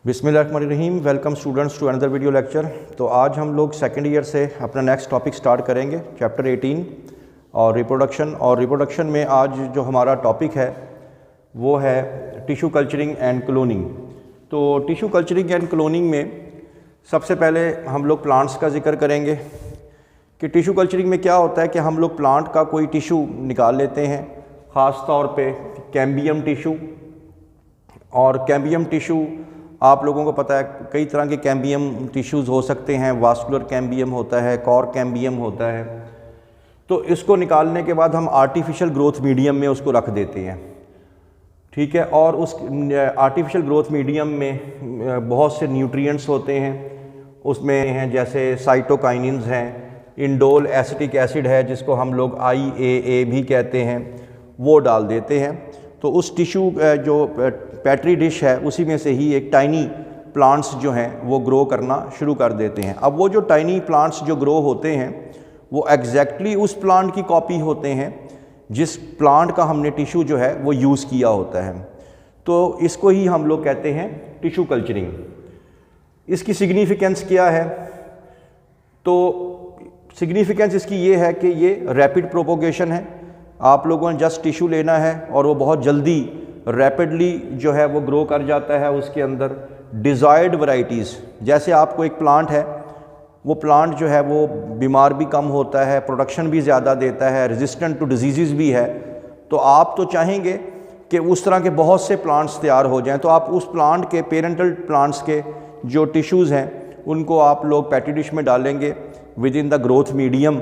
बिस्मिल्लाहिर्रहमानिर्रहीम। Welcome students to another video lecture. तो आज हम लोग सेकेंड ईयर से अपना नेक्स्ट टॉपिक स्टार्ट करेंगे, चैप्टर 18 और रिप्रोडक्शन में आज जो हमारा टॉपिक है वो है टिशू कल्चरिंग एंड क्लोनिंग। तो टिशू कल्चरिंग एंड क्लोनिंग में सबसे पहले हम लोग प्लांट्स का जिक्र करेंगे कि टिशू कल्चरिंग में क्या होता है कि हम लोग प्लांट का कोई टिशू निकाल लेते हैं, ख़ास तौर पे कैम्बियम टिशू। और कैम्बियम टिशू आप लोगों को पता है कई तरह के कैम्बियम टिश्यूज़ हो सकते हैं। वास्कुलर कैम्बियम होता है, कॉर कैम्बियम होता है। तो इसको निकालने के बाद हम आर्टिफिशियल ग्रोथ मीडियम में उसको रख देते हैं, ठीक है। और उस आर्टिफिशियल ग्रोथ मीडियम में बहुत से न्यूट्रिएंट्स होते हैं, उसमें हैं जैसे साइटोकाइनिन्स हैं, इंडोल एसिटिक एसिड है जिसको हम लोग IAA भी कहते हैं, वो डाल देते हैं। तो उस टिशू जो पैट्री डिश है उसी में से ही एक टाइनी प्लांट्स जो हैं वो ग्रो करना शुरू कर देते हैं। अब वो जो टाइनी प्लांट्स जो ग्रो होते हैं वो एग्जैक्टली उस प्लांट की कॉपी होते हैं जिस प्लांट का हमने टिशू जो है वो यूज़ किया होता है। तो इसको ही हम लोग कहते हैं टिशू कल्चरिंग। इसकी सिग्निफिकेंस क्या है? तो सिग्निफिकेंस इसकी ये है कि ये रैपिड प्रोपोगेशन है। आप लोगों ने जस्ट टिशू लेना है और वो बहुत जल्दी रैपिडली जो है वो ग्रो कर जाता है। उसके अंदर डिज़ायर्ड वैरायटीज़, जैसे आपको एक प्लांट है, वो प्लांट जो है वो बीमार भी कम होता है, प्रोडक्शन भी ज़्यादा देता है, रेजिस्टेंट टू डिजीज़ भी है। तो आप तो चाहेंगे कि उस तरह के बहुत से प्लांट्स तैयार हो जाएं, तो आप उस प्लांट के पेरेंटल प्लांट्स के जो टिश्यूज़ हैं उनको आप लोग पैटी डिश में डालेंगे with in the growth medium.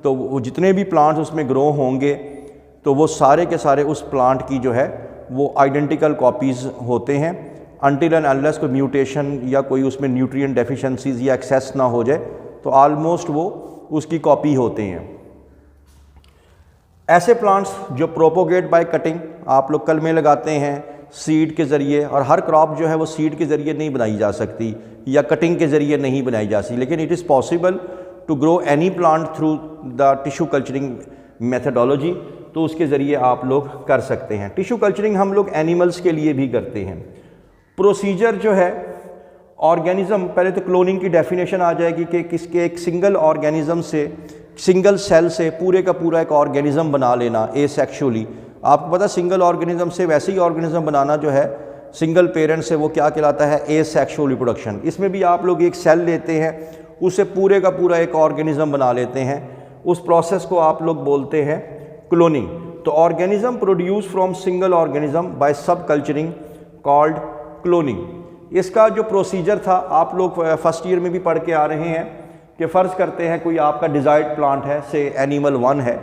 तो वो जितने भी प्लांट्स उसमें ग्रो होंगे तो वो सारे के सारे उस प्लांट की जो है वो आइडेंटिकल कॉपीज़ होते हैं, अनटिल एंड अनलेस कोई म्यूटेशन या कोई उसमें न्यूट्रिएंट डेफिशिएंसीज या एक्सेस ना हो जाए तो ऑलमोस्ट वो उसकी कॉपी होते हैं। ऐसे प्लांट्स जो प्रोपोगेट बाय कटिंग, आप लोग कलमे लगाते हैं सीड के ज़रिए, और हर क्रॉप जो है वो सीड के ज़रिए नहीं बनाई जा सकती या कटिंग के ज़रिए नहीं बनाई जा सकती, लेकिन it is possible to grow any plant through the tissue culturing methodology. तो उसके ज़रिए आप लोग कर सकते हैं। टिशू कल्चरिंग हम लोग एनिमल्स के लिए भी करते हैं। प्रोसीजर जो है ऑर्गेनिज़म, पहले तो क्लोनिंग की डेफिनेशन आ जाएगी कि किसके एक सिंगल ऑर्गेनिज़म से, सिंगल सेल से पूरे का पूरा एक ऑर्गेनिज़म बना लेना एसेक्सुअली। आपको पता सिंगल ऑर्गेनिज़म से वैसे ही ऑर्गेनिज़म बनाना जो है सिंगल पेरेंट से, वो क्या कहलाता है? Asexual reproduction. इसमें भी आप लोग एक सेल लेते हैं, उससे पूरे का पूरा एक ऑर्गेनिज़म बना लेते हैं। उस प्रोसेस को आप लोग बोलते हैं क्लोनिंग। तो organism produce from single organism by सब कल्चरिंग कॉल्ड क्लोनिंग। इसका जो प्रोसीजर था आप लोग फर्स्ट ईयर में भी पढ़ के आ रहे हैं कि फ़र्ज़ करते हैं कोई आपका डिज़ायर्ड प्लांट है, से एनिमल 1 है,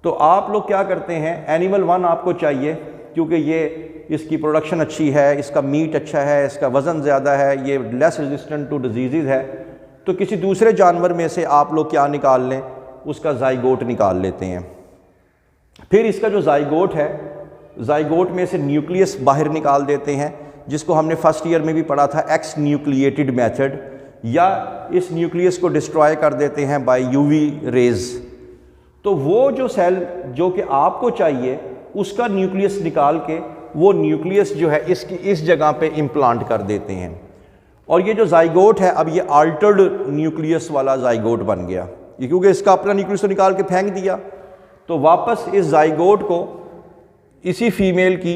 तो आप लोग क्या करते हैं, एनिमल 1 आपको चाहिए क्योंकि ये इसकी प्रोडक्शन अच्छी है, इसका मीट अच्छा है, इसका वज़न ज़्यादा है, ये लेस रेजिस्टेंट टू डिजीज़ है। तो किसी दूसरे जानवर में से आप लोग क्या निकाल लें, उसका ज़ाइगोट निकाल लेते हैं। फिर इसका जो ज़ाइगोट है, ज़ाइगोट में से न्यूक्लियस बाहर निकाल देते हैं, जिसको हमने फर्स्ट ईयर में भी पढ़ा था एक्स न्यूक्लिएटेड मेथड, या इस न्यूक्लियस को डिस्ट्रॉय कर देते हैं बाय UV रेज। तो वो जो सेल जो कि आपको चाहिए उसका न्यूक्लियस निकाल के वो न्यूक्लियस जो है इसकी इस जगह पे इम्प्लांट कर देते हैं। और ये जो ज़ाइगोट है अब ये अल्टर्ड न्यूक्लियस वाला ज़ाइगोट बन गया, क्योंकि इसका अपना न्यूक्लियस तो निकाल के फेंक दिया। तो वापस इस ज़ाइगोट को इसी फीमेल की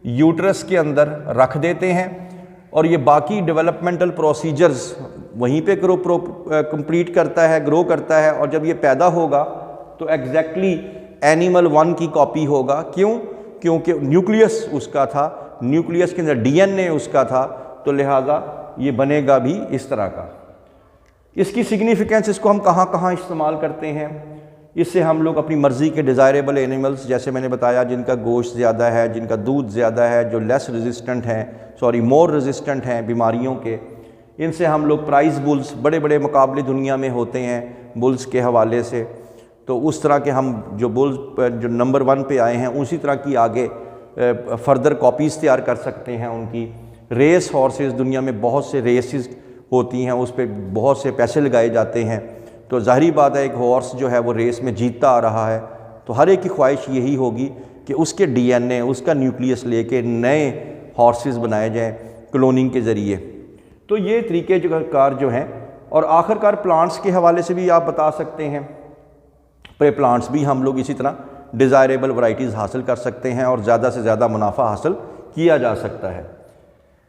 यूट्रस के अंदर रख देते हैं और ये बाकी डेवलपमेंटल प्रोसीजर्स वहीं पे कंप्लीट करता है, ग्रो करता है। और जब ये पैदा होगा तो एग्जैक्टली एनिमल 1 की कॉपी होगा। क्यों? क्योंकि न्यूक्लियस उसका था, न्यूक्लियस के अंदर DNA उसका था, तो लिहाजा ये बनेगा भी इस तरह का। इसकी सिग्निफिकेंस, इसको हम कहाँ कहाँ इस्तेमाल करते हैं? इससे हम लोग अपनी मर्ज़ी के डिज़ायरेबल एनिमल्स, जैसे मैंने बताया, जिनका गोश्त ज़्यादा है, जिनका दूध ज़्यादा है, जो लेस रेजिस्टेंट हैं, मोर रेजिस्टेंट हैं बीमारियों के, इनसे हम लोग प्राइस बुल्स, बड़े बड़े मुकाबले दुनिया में होते हैं बुल्स के हवाले से। तो उस तरह के हम जो बुल्स जो नंबर 1 पे आए हैं उसी तरह की आगे फर्दर कॉपीज़ तैयार कर सकते हैं उनकी। रेस हॉर्सेस, दुनिया में बहुत से रेसेस होती हैं, उस पर बहुत से पैसे लगाए जाते हैं। तो ज़ाहिरी बात है एक हॉर्स जो है वो रेस में जीतता आ रहा है, तो हर एक की ख्वाहिश यही होगी कि उसके DNA, उसका न्यूक्लियस लेके नए हॉर्सेस बनाए जाएं क्लोनिंग के ज़रिए। तो ये तरीके कार जो हैं, और आखिरकार प्लांट्स के हवाले से भी आप बता सकते हैं, प्लांट्स भी हम लोग इसी तरह डिज़ायरेबल वैरायटीज़ हासिल कर सकते हैं और ज़्यादा से ज़्यादा मुनाफा हासिल किया जा सकता है।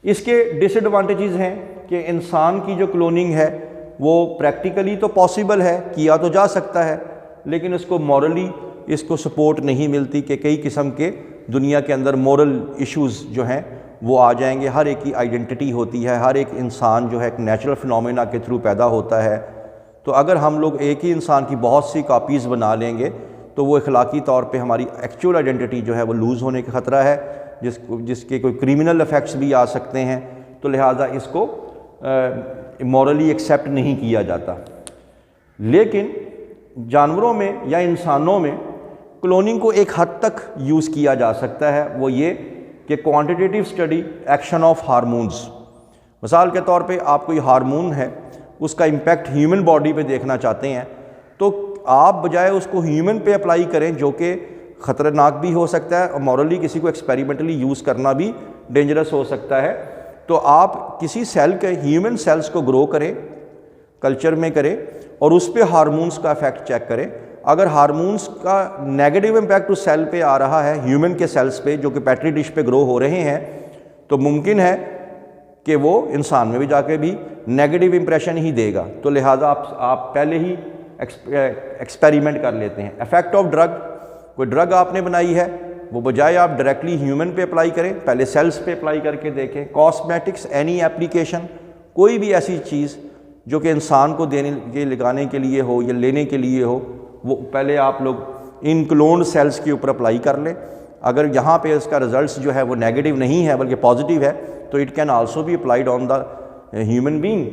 इसके डिसएडवांटेजेस हैं कि इंसान की जो क्लोनिंग है वो प्रैक्टिकली तो पॉसिबल है, किया तो जा सकता है, लेकिन इसको मॉरली इसको सपोर्ट नहीं मिलती कि कई किस्म के दुनिया के अंदर मॉरल इश्यूज़ जो हैं वो आ जाएंगे। हर एक की आइडेंटिटी होती है, हर एक इंसान जो है एक नेचुरल फिनोमेना के थ्रू पैदा होता है। तो अगर हम लोग एक ही इंसान की बहुत सी कॉपीज़ बना लेंगे तो वो अखलाकी तौर पे हमारी एक्चुअल आइडेंटिटी जो है वो लूज़ होने का ख़तरा है, जिसके कोई क्रिमिनल इफ़ेक्ट्स भी आ सकते हैं। तो लिहाजा इसको मॉरली एक्सेप्ट नहीं किया जाता। लेकिन जानवरों में या इंसानों में क्लोनिंग को एक हद तक यूज़ किया जा सकता है। वो ये कि quantitative study action of hormones, मिसाल के तौर पे आप कोई हार्मोन है उसका इम्पैक्ट ह्यूमन बॉडी पे देखना चाहते हैं, तो आप बजाय उसको ह्यूमन पे अप्लाई करें, जो कि ख़तरनाक भी हो सकता है और मॉरली किसी को एक्सपेरिमेंटली यूज़ करना भी डेंजरस हो सकता है। तो आप किसी सेल के ह्यूमन सेल्स को ग्रो करें, कल्चर में करें और उस पर हार्मोन्स का इफेक्ट चेक करें। अगर हार्मोन्स का नेगेटिव इम्पैक्ट उस सेल पे आ रहा है, ह्यूमन के सेल्स पे जो कि पेट्री डिश पे ग्रो हो रहे हैं, तो मुमकिन है कि वो इंसान में भी जाके भी नेगेटिव इंप्रेशन ही देगा। तो लिहाजा आप पहले ही एक्सपेरिमेंट कर लेते हैं। इफेक्ट ऑफ ड्रग, कोई ड्रग आपने बनाई है, वो बजाय आप डायरेक्टली ह्यूमन पे अप्लाई करें, पहले सेल्स पे अप्लाई करके देखें। कॉस्मेटिक्स, एनी एप्लीकेशन, कोई भी ऐसी चीज़ जो कि इंसान को देने के लगाने के लिए हो या लेने के लिए हो, वो पहले आप लोग इन क्लोन्ड सेल्स के ऊपर अप्लाई कर लें। अगर यहाँ पे इसका रिजल्ट्स जो है वो नेगेटिव नहीं है बल्कि पॉजिटिव है, तो it can also be applied on the human being.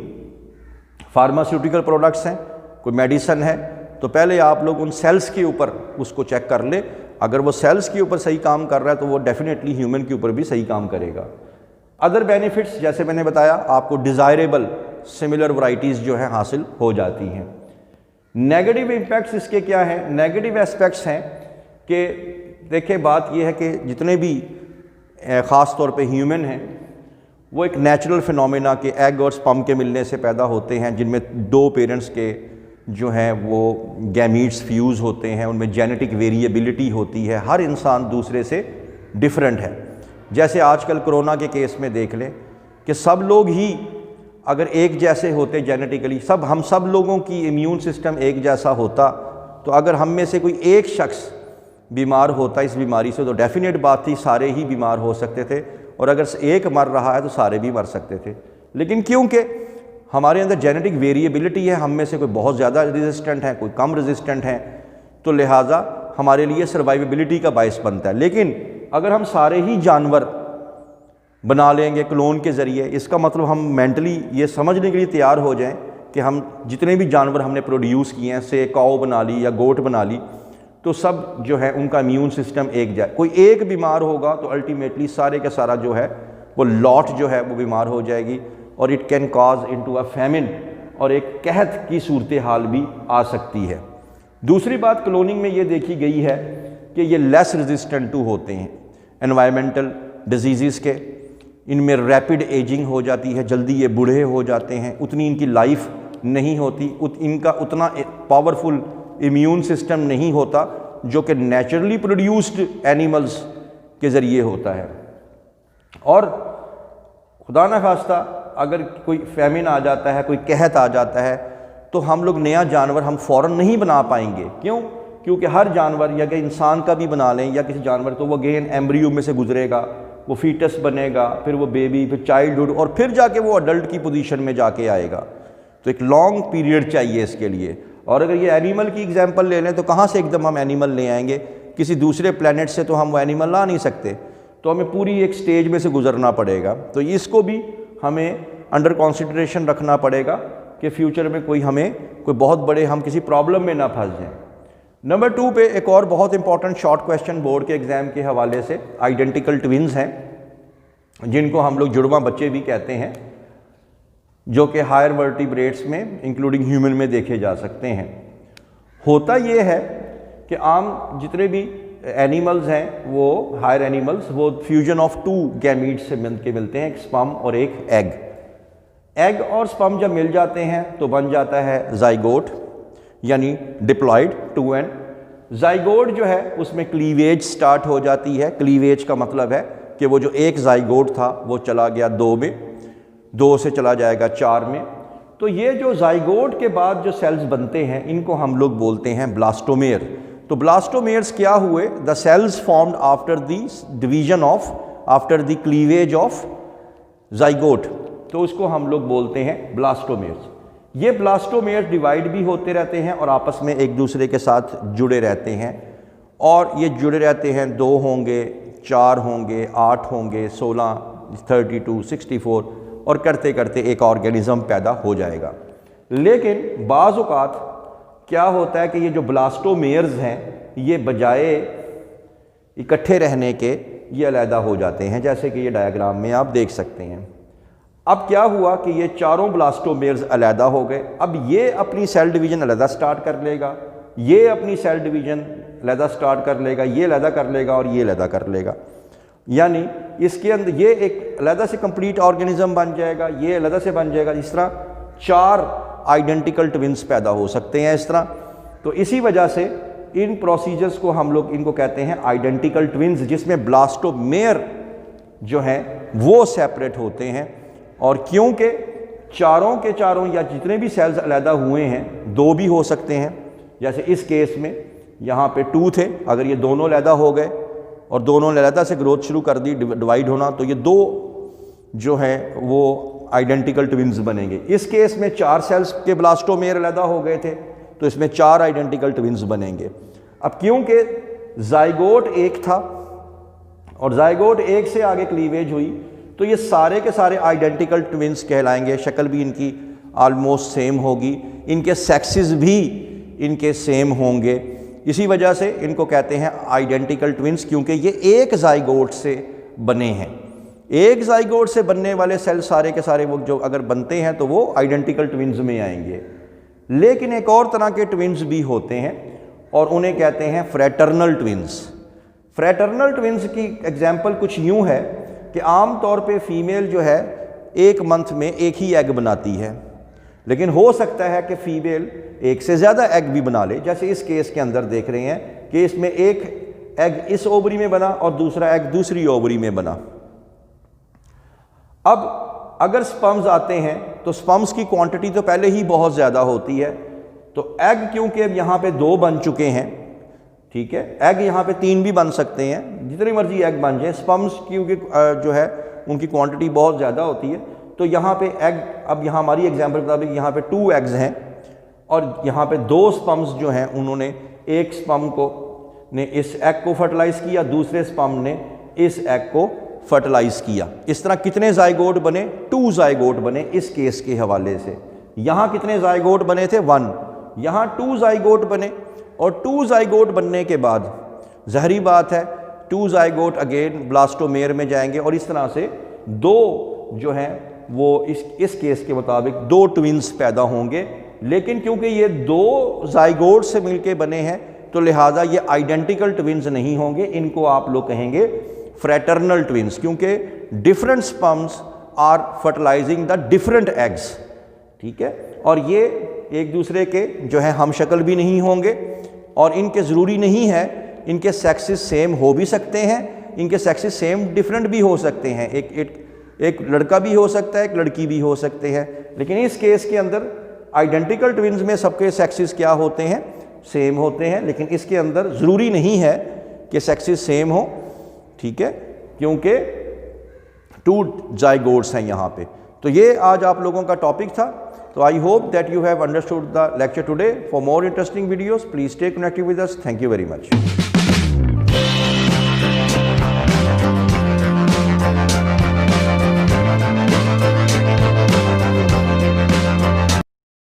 Pharmaceutical products हैं, कोई मेडिसन है, तो पहले आप लोग उन सेल्स के ऊपर उसको चेक कर ले। अगर वो सेल्स के ऊपर सही काम कर रहा है तो वो डेफिनेटली ह्यूमन के ऊपर भी सही काम करेगा। अदर बेनिफिट्स, जैसे मैंने बताया, आपको डिज़ायरेबल सिमिलर वैरायटीज़ जो है हासिल हो जाती हैं। नेगेटिव इम्पैक्ट्स इसके क्या हैं? नेगेटिव एस्पेक्ट्स हैं कि देखिए, बात यह है कि जितने भी ख़ास तौर पे ह्यूमन हैं वो एक नेचुरल फिनोमेना के एग और स्पर्म के मिलने से पैदा होते हैं, जिनमें दो पेरेंट्स के जो हैं वो गैमीट्स फ्यूज़ होते हैं, उनमें जेनेटिक वेरिएबिलिटी होती है। हर इंसान दूसरे से डिफरेंट है। जैसे आजकल कोरोना के केस में देख लें कि सब लोग ही अगर एक जैसे होते जेनेटिकली, हम सब लोगों की इम्यून सिस्टम एक जैसा होता, तो अगर हम में से कोई एक शख्स बीमार होता इस बीमारी से, तो डेफिनेट बात थी सारे ही बीमार हो सकते थे, और अगर एक मर रहा है तो सारे भी मर सकते थे। लेकिन क्योंकि हमारे अंदर जेनेटिक वेरिएबिलिटी है, हम में से कोई बहुत ज़्यादा रेजिस्टेंट है, कोई कम रेजिस्टेंट है, तो लिहाजा हमारे लिए सर्वाइवेबिलिटी का बायस बनता है। लेकिन अगर हम सारे ही जानवर बना लेंगे क्लोन के ज़रिए, इसका मतलब हम मेंटली ये समझने के लिए तैयार हो जाएं कि हम जितने भी जानवर हमने प्रोड्यूस किए हैं, से काऊ बना ली या गोट बना ली, तो सब जो है उनका इम्यून सिस्टम एक जाए। कोई एक बीमार होगा तो अल्टीमेटली सारे का सारा जो है वो लॉट जो है वो बीमार हो जाएगी, और it can cause into a famine, और एक कहत की सूरत हाल भी आ सकती है। दूसरी बात क्लोनिंग में ये देखी गई है कि ये लेस रेजिस्टेंट टू होते हैं एनवायरमेंटल डिजीज़ के। इनमें रैपिड एजिंग हो जाती है, जल्दी ये बूढ़े हो जाते हैं, उतनी इनकी लाइफ नहीं होती, इनका उतना पावरफुल इम्यून सिस्टम नहीं होता जो कि नेचुरली प्रोड्यूस्ड एनिमल्स के ज़रिए होता है। और खुदा न खास्ता अगर कोई फैमिन आ जाता है, कोई कहत आ जाता है, तो हम लोग नया जानवर हम फ़ौरन नहीं बना पाएंगे। क्यों? क्योंकि हर जानवर, या कि इंसान का भी बना लें या किसी जानवर, तो वो अगेन एम्ब्रियो में से गुजरेगा, वो फीटस बनेगा, फिर वो बेबी, फिर चाइल्डहुड, और फिर जाके वो अडल्ट की पोजीशन में जाके आएगा। तो एक लॉन्ग पीरियड चाहिए इसके लिए। और अगर ये एनिमल की एग्जांपल ले लें तो कहाँ से एकदम हम एनिमल ले आएंगे? किसी दूसरे प्लेनेट से तो हम वो एनिमल ला नहीं सकते, तो हमें पूरी एक स्टेज में से गुजरना पड़ेगा। तो इसको भी हमें अंडर कंसिडरेशन रखना पड़ेगा कि फ्यूचर में कोई बहुत बड़े हम किसी प्रॉब्लम में ना फंस जाएं। नंबर 2 पे एक और बहुत इंपॉर्टेंट शॉर्ट क्वेश्चन बोर्ड के एग्ज़ाम के हवाले से, आइडेंटिकल ट्विन्स हैं जिनको हम लोग जुड़वा बच्चे भी कहते हैं, जो कि हायर वर्टिब्रेट्स में इंक्लूडिंग ह्यूमन में देखे जा सकते हैं। होता ये है कि आम जितने भी एनिमल्स हैं वो हायर एनिमल्स, वो फ्यूजन ऑफ टू गैमीट्स से मिलते हैं, एक स्पर्म और एक एग। एग और स्पर्म जब मिल जाते हैं तो बन जाता है जाइगोट यानी डिप्लॉयड 2n। जाइगोट जो है उसमें क्लीवेज स्टार्ट हो जाती है। क्लीवेज का मतलब है कि वो जो एक जाइगोट था वो चला गया 2 में, 2 से चला जाएगा 4 में। तो ये जो जाइगोट के बाद जो सेल्स बनते हैं इनको हम लोग बोलते हैं ब्लास्टोमेयर। तो ब्लास्टोमेयर्स क्या हुए? The cells formed after the division of, after the cleavage of zygote, तो उसको हम लोग बोलते हैं ब्लास्टोमेयर्स। ये ब्लास्टोमेयर्स डिवाइड भी होते रहते हैं और आपस में एक दूसरे के साथ जुड़े रहते हैं, और ये जुड़े रहते हैं 2 होंगे, 4 होंगे, 8 होंगे, 16, 32, 64 और करते करते एक ऑर्गेनिज्म पैदा हो जाएगा। लेकिन बाज़ औक़ात क्या होता है कि ये जो ब्लास्टोमेयर्स हैं ये बजाय इकट्ठे रहने के ये अलहदा हो जाते हैं, जैसे कि ये डायग्राम में आप देख सकते हैं। अब क्या हुआ कि ये चारों ब्लास्टोमेयर्स अलहदा हो गए। अब ये अपनी सेल डिवीज़न अलहदा स्टार्ट कर लेगा, ये अपनी सेल डिवीज़न अलहदा स्टार्ट कर लेगा, ये अलहदा कर लेगा और ये अलहदा कर लेगा। यानी इसके अंदर ये एक अलहदा से कंप्लीट ऑर्गेनिज्म बन जाएगा, ये अलहदा से बन जाएगा। इस तरह 4 आइडेंटिकल ट्विंस पैदा हो सकते हैं इस तरह। तो इसी वजह से इन प्रोसीजर्स को हम लोग इनको कहते हैं आइडेंटिकल ट्विंस, जिसमें ब्लास्टोमेयर जो हैं वो सेपरेट होते हैं। और क्योंकि चारों के चारों या जितने भी सेल्स अलहदा हुए हैं 2 भी हो सकते हैं, जैसे इस केस में यहाँ पे 2 थे, अगर ये दोनों अलहदा हो गए और दोनों ने अलहदा से ग्रोथ शुरू कर दी, डिवाइड होना, तो ये 2 जो हैं वो आइडेंटिकल ट्विंस बनेंगे। इस केस में 4 सेल्स के ब्लास्टोमेयर अलहदा हो गए थे तो इसमें 4 आइडेंटिकल ट्विंस बनेंगे। अब क्योंकि जाइगोट 1 था और जाइगोट 1 से आगे क्लीवेज हुई तो ये सारे के सारे आइडेंटिकल ट्विंस कहलाएंगे। शक्ल भी इनकी आलमोस्ट सेम होगी, इनके सेक्सेस भी इनके सेम होंगे। इसी वजह से इनको कहते हैं आइडेंटिकल ट्विंस, क्योंकि ये एक जाइगोट से बने हैं। एक जाइगोट से बनने वाले सेल सारे के सारे वो जो अगर बनते हैं तो वो आइडेंटिकल ट्विंस में आएंगे। लेकिन एक और तरह के ट्विंस भी होते हैं और उन्हें कहते हैं फ्रैटर्नल ट्विंस। फ्रैटर्नल ट्विंस की एग्जाम्पल कुछ यूँ है कि आम तौर पे फीमेल जो है 1 मंथ में एक ही एग बनाती है, लेकिन हो सकता है कि फीमेल 1 से ज़्यादा एग भी बना ले। जैसे इस केस के अंदर देख रहे हैं कि इसमें एक एग इस ओवरी में बना और दूसरा एग दूसरी ओवरी में बना। अब अगर स्पर्म्स आते हैं तो स्पर्म्स की क्वांटिटी तो पहले ही बहुत ज़्यादा होती है, तो एग क्योंकि अब यहाँ पे 2 बन चुके हैं, ठीक है, एग यहाँ पे 3 भी बन सकते हैं, जितनी मर्जी एग बन जाए। स्पर्म्स क्योंकि जो है उनकी क्वांटिटी बहुत ज़्यादा होती है, तो यहाँ पे एग, अब यहाँ हमारी एग्जांपल के मुताबिक यहाँ पे 2 एग्स हैं और यहाँ पे 2 स्पर्म्स जो हैं उन्होंने एक स्पर्म को ने इस एग को फर्टिलाइज़ किया, दूसरे स्पर्म ने इस एग को फर्टिलाइज़ किया। इस तरह कितने जाइगोट बने? 2 जाइगोट बने इस केस के हवाले से। यहाँ कितने जाइगोट बने थे? 1। यहाँ 2 जाइगोट बने और 2 जाइगोट बनने के बाद ज़हरी बात है 2 जाइगोट अगेन ब्लास्टोमेयर में जाएंगे और इस तरह से 2 जो हैं वो इस केस के मुताबिक 2 ट्विंस पैदा होंगे। लेकिन क्योंकि ये 2 जाइगोट से मिलके बने हैं तो लिहाजा ये आइडेंटिकल ट्विंस नहीं होंगे, इनको आप लोग कहेंगे फ्रैटर्नल ट्विंस, क्योंकि different sperms are fertilising the different eggs, ठीक है। और ये एक दूसरे के जो है हम शक्ल भी नहीं होंगे और इनके ज़रूरी नहीं है, इनके सेक्सेस सेम हो भी सकते हैं, इनके सेक्सेस सेम डिफरेंट भी हो सकते हैं। एक लड़का भी हो सकता है, एक लड़की भी हो सकते हैं। लेकिन इस केस के अंदर आइडेंटिकल ट्विंस में सबके सेक्सेस क्या होते हैं? सेम होते हैं। लेकिन इसके अंदर ज़रूरी नहीं है कि सेक्सेस सेम हो, ठीक है, क्योंकि 2 जाइगोट्स हैं यहाँ पे। तो ये आज आप लोगों का टॉपिक था। So I hope that you have understood the lecture today. For more interesting videos, please stay connected with us. Thank you very much.